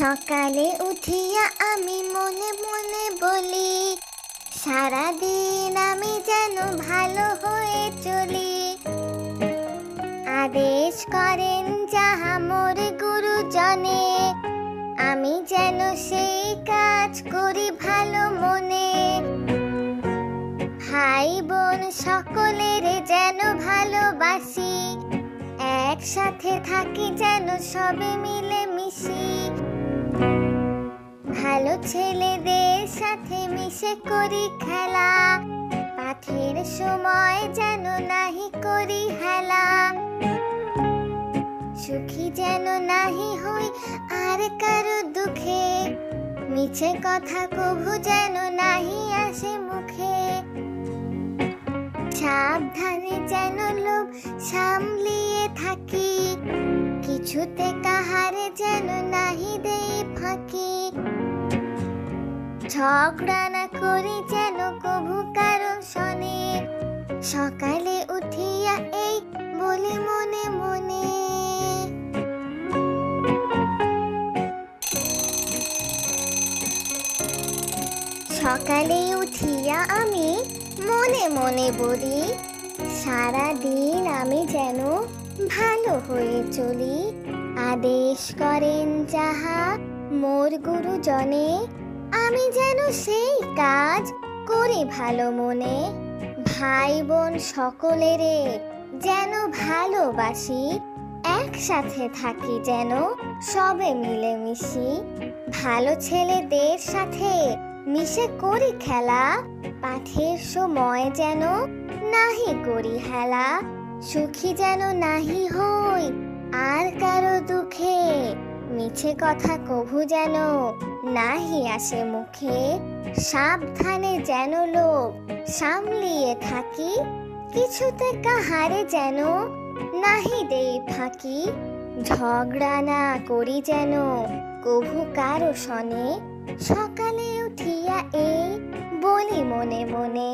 সকালে উঠিয়া আমি মনে মনে বলি, সারাদিন আমি যেন ভালো হয়ে চলি। আদেশ করেন যাহা মোর গুরুজনে, আমি যেন সেই কাজ করি ভালো মনে। ভাই বোন সকলের যেন ভালোবাসি, একসাথে থাকি যেন সবে মিলে মিশি। ভালো ছেলেদের সাথে মিশে করি খেলা, পাঠের সময় যেন নাহি করি হেলা। সুখী যেন নাহি হই আর কারো দুঃখে, মিছে কথা কভু যেন নাহি আসে মুখে। সাবধানে যেন লোভ সামলিয়ে থাকি, কিছুতে কাহারে যেন নাহি দেই ফাঁকি। ঝগড়া না করি যেন কভু কারো শনে, সকালে উঠিয়া এই বলি মনে মনে। সকালে উঠিয়া আমি মনে মনে বলি, সারাদিন আমি যেন ভালো হয়ে চলি। আদেশ করেন যাহা মোর গুরুজনে, আমি যেন সেই কাজ করি ভালো মনে। ভাই বোন সকলেরে যেন ভালোবাসি, একসাথে থাকি যেন সবে মিলে মিশি। ভালো ছেলেদের সাথে মিশে করি খেলা, পাঠের সময় যেন নাহি করি হেলা। সুখী যেন নাহি হই আর কারো দুঃখে, মিছে কথা কভু যেন নাহি আসে মুখে। সাবধানে যেন লোভ সামলিয়ে থাকি, কিছুতে কাহারে যেন নাহি দেই ফাঁকি। ঝগড়া না করি যেন কভু কারো শনে, সকালে উঠিয়া এই বলি মনে মনে।